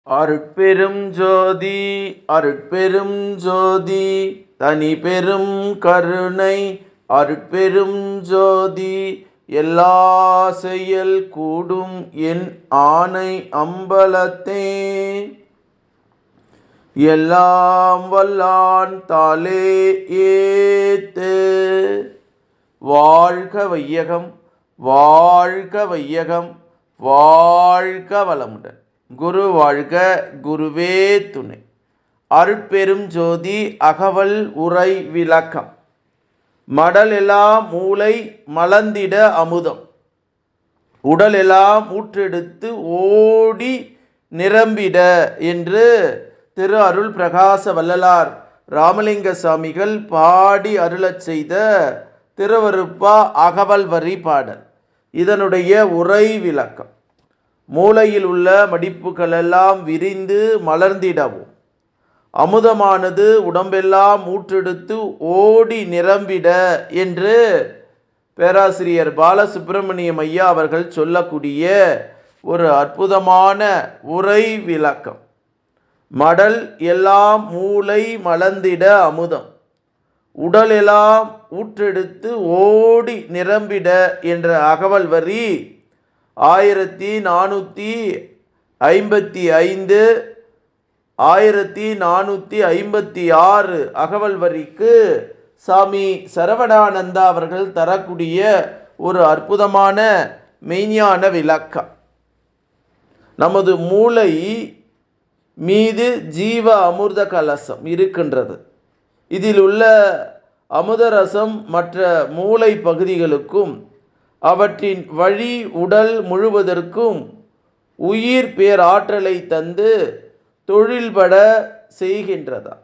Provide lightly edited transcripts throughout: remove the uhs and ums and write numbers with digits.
அருட்பெரும் ஜோதி அருட்பெரும் ஜோதி தனி பெரும் கருணை அருட்பெரும் ஜோதி எல்லா செயல் கூடும் என் ஆணை அம்பலத்தே எல்லாம் வல்லான் தாலே ஏத்து. வாழ்க வையகம், வாழ்க வையகம், வாழ்க வளமுடன். குரு வாழ்க, குருவே துணை. அருட்பெரும் ஜோதி அகவல் உரை விளக்கம். மடலெல்லாம் மூளை மலர்ந்திட அமுதம், உடலெல்லாம் ஊற்றெடுத்து ஓடி நிரம்பிட என்று திரு அருள் பிரகாச வள்ளலார் ராமலிங்க சாமிகள் பாடி அருளச் செய்த திருவருப்பா அகவல் வரி பாடல். இதனுடைய உரை விளக்கம். மூளையில் உள்ள மடிப்புகளெல்லாம் விரிந்து மலர்ந்திடவும், அமுதமானது உடம்பெல்லாம் ஊற்றெடுத்து ஓடி நிரம்பிட என்று பேராசிரியர் பாலசுப்பிரமணியம் ஐயா அவர்கள் சொல்லக்கூடிய ஒரு அற்புதமான உரை விளக்கம். மடல் எல்லாம் மூளை மலர்ந்திட அமுதம், உடல் எல்லாம் ஊற்றெடுத்து ஓடி நிரம்பிட என்ற அகவல் வரி 1455 1456 அகவல் வரிக்கு சாமி சரவணானந்தா அவர்கள் தரக்கூடிய ஒரு அற்புதமான மெய்ஞான விளக்கம். நமது மூளை மீது ஜீவ அமிர்த கலசம் இருக்கின்றது. இதில் உள்ள அமுதரசம் மற்ற மூளை பகுதிகளுக்கும் அவற்றின் வழி உடல் முழுவதற்கும் உயிர் பேராற்றலை தந்து தொழில்பட செய்கின்றதா.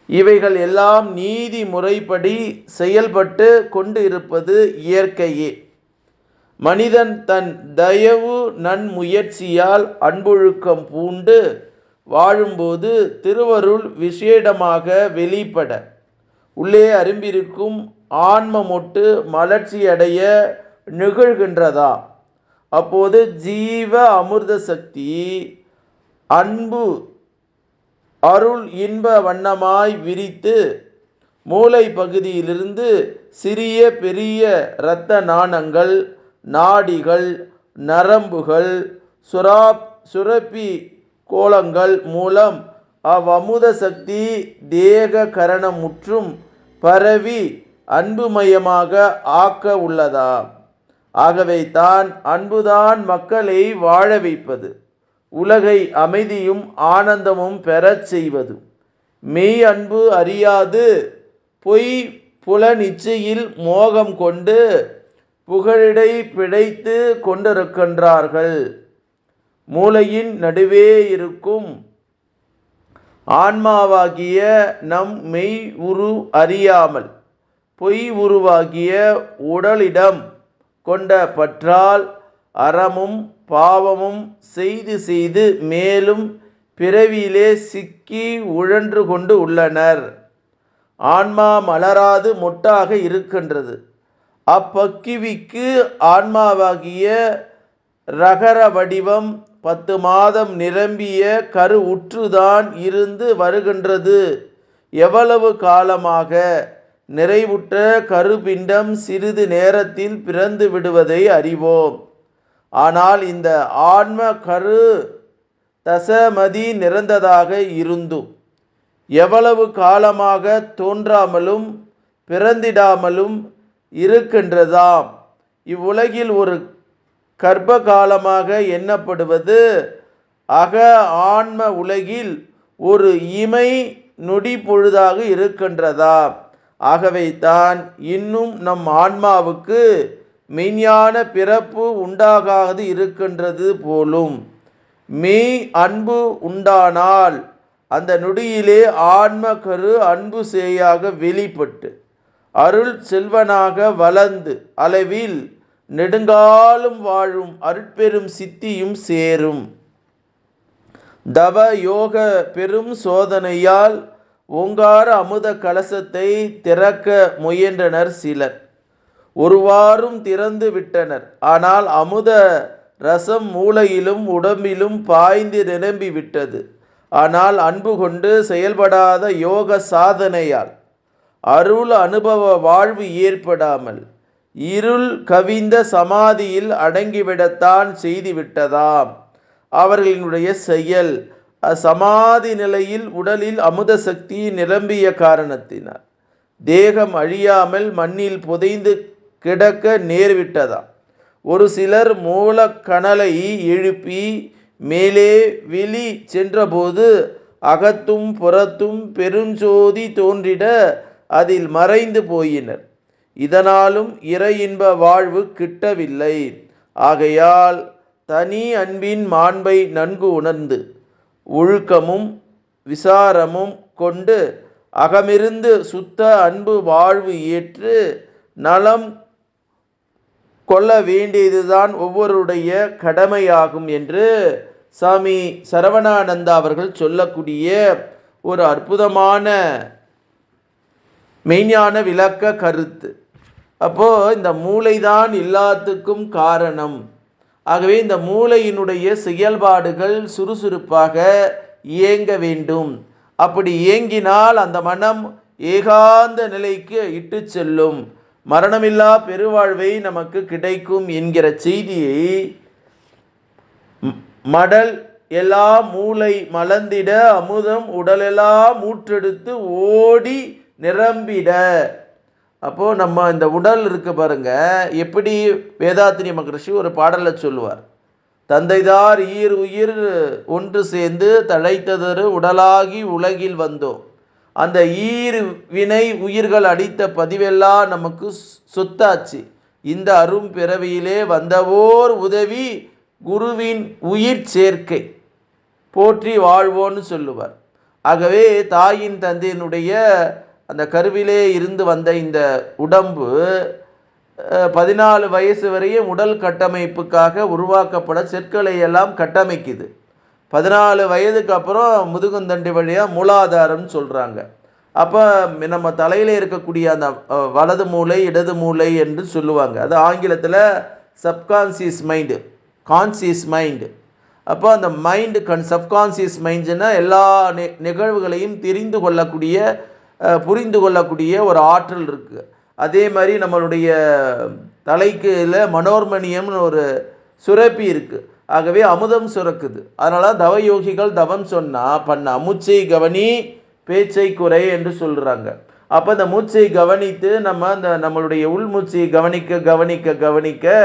இவைகள் எல்லாம் நீதி முறைப்படி செயல்பட்டு கொண்டு இருப்பது இயற்கையே. மனிதன் தன் தயவு நன்முயற்சியால் அன்பொழுக்கம் பூண்டு வாழும்போது திருவருள் விசேடமாக வெளிப்பட உள்ளே அரும்பிருக்கும் ஆன்ம மொட்டு மலர்ச்சியடைய நிகழ்கின்றதா. அப்போது ஜீவ அமிர்த சக்தி அன்பு அருள் இன்ப வண்ணமாய் விரித்து மூளை பகுதியிலிருந்து சிறிய பெரிய இரத்த நாணங்கள், நாடிகள், நரம்புகள், சுரப்பி கோலங்கள் மூலம் அவ்வமுத சக்தி தேக கரணம் முற்றும் பரவி அன்புமயமாக ஆக்க உள்ளதா. ஆகவே தான் அன்புதான் மக்களை வாழ வைப்பது, உலகை அமைதியும் ஆனந்தமும் பெறச் செய்வது. மெய் அன்பு அறியாது பொய் புலனிச்சையில் மோகம் கொண்டு புகழிடை பிழைத்து கொண்டிருக்கின்றார்கள். மூளையின் நடுவே இருக்கும் ஆன்மாவாகிய நம் மெய் உரு அறியாமல் பொய் உருவாகிய உடலிடம் கொண்ட பற்றால் அறமும் பாவமும் செய்து செய்து மேலும் பிறவியிலே சிக்கி உழன்று கொண்டு உள்ளனர். ஆன்மா மலராது மொட்டாக இருக்கின்றது. அப்பக்கிவிக்கு ஆன்மாவாகிய ரகர வடிவம் 10 மாதம் நிரம்பிய கரு உற்றுதான் இருந்து வருகின்றது. எவ்வளவு காலமாக நிறைவுற்ற கருபிண்டம் சிறிது நேரத்தில் பிறந்து விடுவதை அறிவோம். ஆனால் இந்த ஆன்ம கரு தசமதி நிறந்ததாக இருந்தும் எவ்வளவு காலமாக தோன்றாமலும் பிறந்திடாமலும் இருக்கின்றதாம். இவ்வுலகில் ஒரு கர்ப்ப காலமாக எண்ணப்படுவது அக ஆன்ம உலகில் ஒரு இமை நொடி பொழுதாக இருக்கின்றதா. ஆகவே தான் இன்னும் நம் ஆன்மாவுக்கு மெய்ஞான பிறப்பு உண்டாகாது இருக்கின்றது போலும். மெய் அன்பு உண்டானால் அந்த நொடியிலே ஆன்ம கரு அன்பு சேயாக வெளிப்பட்டு அருள் செல்வனாக வளர்ந்து அளவில் நெடுங்காலம் வாழும் அருட்பெரும் சித்தியும் சேரும். தவ யோக பெரும் சோதனையால் ஓங்கார அமுத கலசத்தை திறக்க முயன்றனர் சிலர். ஒருவாறும் திறந்து விட்டனர். ஆனால் அமுத ரசம் மூளையிலும் உடம்பிலும் பாய்ந்து நிரம்பி விட்டது. ஆனால் அன்பு கொண்டு செயல்படாத யோக சாதனையால் அருள் அனுபவ வாழ்வு ஏற்படாமல் இருள் கவிந்த சமாதியில் அடங்கிவிடத்தான் செய்துவிட்டதாம் அவர்களினுடைய செயல். சமாதி நிலையில் உடலில் அமுத சக்தி நிரம்பிய காரணத்தினால் தேகம் அழியாமல் மண்ணில் புதைந்து கிடக்க நேர்விட்டதாம். ஒரு சிலர் மூலக்கணலை எழுப்பி மேலே வெளி சென்றபோது அகத்தும் புறத்தும் பெருஞ்சோதி தோன்றிட அதில் மறைந்து போயினர். இதனாலும் இறை இன்ப வாழ்வு கிட்டவில்லை. ஆகையால் தனி அன்பின் மாண்பை நன்கு உணர்ந்து ஒழுக்கமும் விசாரமும் கொண்டு அகமிருந்து சுத்த அன்பு வாழ்வு ஏற்று நலம் கொள்ள வேண்டியதுதான் ஒவ்வொருடைய கடமையாகும் என்று சாமி சரவணானந்தா அவர்கள் சொல்லக்கூடிய ஒரு அற்புதமான மெய்ஞான விளக்க கருத்து. அப்போ இந்த மூளைதான் எல்லாத்துக்கும் காரணம். ஆகவே இந்த மூளையினுடைய செயல்பாடுகள் சுறுசுறுப்பாக இயங்க வேண்டும். அப்படி இயங்கினால் அந்த மனம் ஏகாந்த நிலைக்கு இட்டு செல்லும், மரணமில்லா பெருவாழ்வை நமக்கு கிடைக்கும் என்கிற செய்தியை மடல் எல்லாம் மூளை மலர்ந்திட அமுதம் உடலெல்லாம் ஊற்றெடுத்து ஓடி நிரம்பிட. அப்போ நம்ம இந்த உடல் இருக்கு பாருங்க, எப்படி வேதாத்திரி மகரிஷி ஒரு பாடலை சொல்லுவார், தந்தைதார் ஈர் உயிர் ஒன்று சேர்ந்து தழைத்ததொரு உடலாகி உலகில் வந்தோம். அந்த ஈர் வினை உயிர்கள் அடித்த பதிவெல்லாம் நமக்கு சொத்தாச்சு. இந்த அரும் பிறவியிலே வந்தவோர் உதவி குருவின் உயிர் சேர்க்கை போற்றி வாழ்வோன்னு சொல்லுவார். ஆகவே தாயின் தந்தையினுடைய அந்த கருவிலே இருந்து வந்த இந்த உடம்பு 14 வயசு வரையும் உடல் கட்டமைப்புக்காக உருவாக்கப்பட செற்களை எல்லாம் கட்டமைக்குது. 14 வயதுக்கு அப்புறம் முதுகுந்தண்டி வழியாக மூலாதாரம்னு சொல்கிறாங்க. அப்போ நம்ம தலையில் இருக்கக்கூடிய அந்த வலது மூளை இடது மூளை என்று சொல்லுவாங்க. அது ஆங்கிலத்தில் சப்கான்சியஸ் மைண்டு, கான்சியஸ் மைண்டு. அப்போ அந்த மைண்டு சப்கான்சியஸ் மைண்ட்னா எல்லா நிகழ்வுகளையும் தெரிந்து கொள்ளக்கூடிய புரிந்து கொள்ளக்கூடிய ஒரு ஆற்றல் இருக்குது. அதே மாதிரி நம்மளுடைய தலைக்குல மனோர்மணியம்னு ஒரு சுரப்பி இருக்குது. ஆகவே அமுதம் சுரக்குது. அதனால தவயோகிகள் தவம் சொன்னால் பண்ண மூச்சை கவனி பேச்சை குறை என்று சொல்கிறாங்க. அப்போ இந்த மூச்சை கவனித்து நம்மளுடைய உள்மூச்சை கவனிக்க கவனிக்க கவனிக்க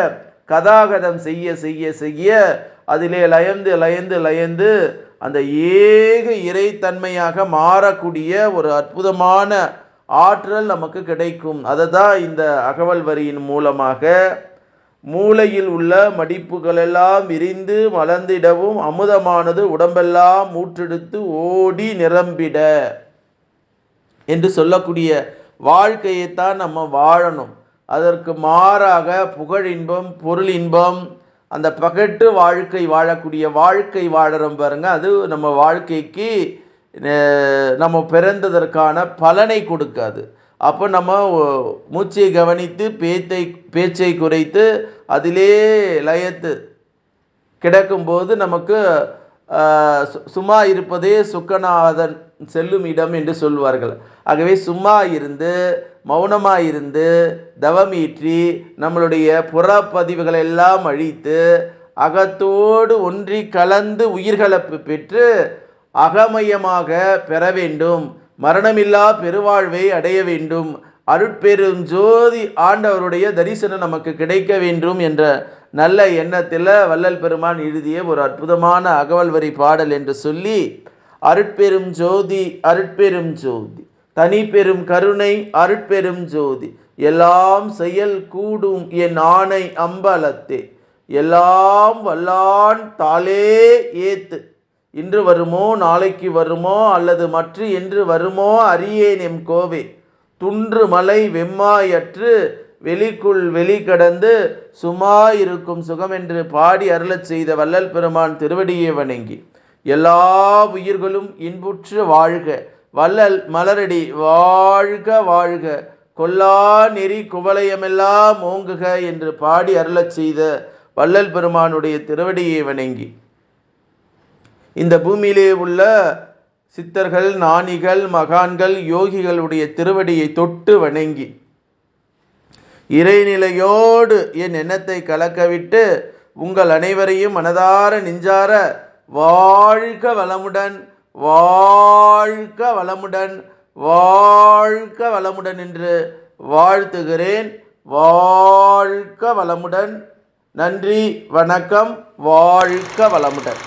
கதாகதம் செய்ய செய்ய செய்ய அதிலே லயந்து லயந்து லயந்து அந்த ஏக இறைத்தன்மையாக மாறக்கூடிய ஒரு அற்புதமான ஆற்றல் நமக்கு கிடைக்கும். அதை தான் இந்த அகவல் வரியின் மூலமாக மூளையில் உள்ள மடிப்புகளெல்லாம் விரிந்து மலர்ந்திடவும் அமுதமானது உடம்பெல்லாம் ஊற்றெடுத்து ஓடி நிரம்பிட என்று சொல்லக்கூடிய வாழ்க்கையைத்தான் நம்ம வாழணும். அதற்கு மாறாக புகழின்பம் பொருள் இன்பம் அந்த பகட்டு வாழ்க்கை வாழக்கூடிய வாழ்க்கை வாழறோம் பாருங்க, அது நம்ம வாழ்க்கைக்கு நம்ம பிறந்ததற்கான பலனை கொடுக்காது. அப்போ நம்ம மூச்சை கவனித்து பேச்சை குறைத்து அதிலே லயத்து கிடக்கும்போது நமக்கு சும்மா இருப்பதே சுக்கநாதன் செல்லும் இடம் என்று சொல்வார்கள். ஆகவே சும்மா இருந்து மௌனமாக இருந்து தவமீற்றி நம்மளுடைய புறப்பதிவுகளை எல்லாம் அழித்து அகத்தோடு ஒன்றி கலந்து உயிர்கலப்பு பெற்று அகமயமாக பெற வேண்டும், மரணமில்லா பெருவாழ்வை அடைய வேண்டும், அருட்பெரும் ஜோதி ஆண்டவருடைய தரிசனம் நமக்கு கிடைக்க வேண்டும் என்ற நல்ல எண்ணத்தில் வள்ளல் பெருமான் எழுதிய ஒரு அற்புதமான அகவல் வரி பாடல் என்று சொல்லி, அருட்பெரும் ஜோதி அருட்பெரும் ஜோதி தனி பெரும் கருணை அருட்பெரும் ஜோதி எல்லாம் செயல் கூடும் என் ஆணை அம்பலத்தே எல்லாம் வல்லான் தாளே ஏத்து இன்று வருமோ நாளைக்கு வருமோ அல்லது மற்ற என்று வருமோ அறியேன் எம் கோவே துன்று மலை வெம்மாயற்று வெளிக்குள் வெளி கடந்து சும்மா இருக்கும் சுகமென்று பாடி அருளச் செய்த வள்ளல் பெருமான் திருவடியை வணங்கி எல்லா உயிர்களும் இன்புற்று வாழ்க, வள்ளல் மலரடி வாழ்க வாழ்க, கொல்லா நெறி குவளையமெல்லாம் ஓங்குக என்று பாடி அருளச் செய்த வள்ளல் பெருமானுடைய திருவடியை வணங்கி, இந்த பூமியிலே உள்ள சித்தர்கள், ஞானிகள், மகான்கள், யோகிகளுடைய திருவடியை தொட்டு வணங்கி, இறைநிலையோடு என் எண்ணத்தை கலக்கவிட்டு உங்கள் அனைவரையும் மனதார நெஞ்சார வாழ்க வளமுடன், வாழ்க வளமுடன், வாழ்க வளமுடன் என்று வாழ்த்துகிறேன். வாழ்க வளமுடன். நன்றி, வணக்கம். வாழ்க வளமுடன்.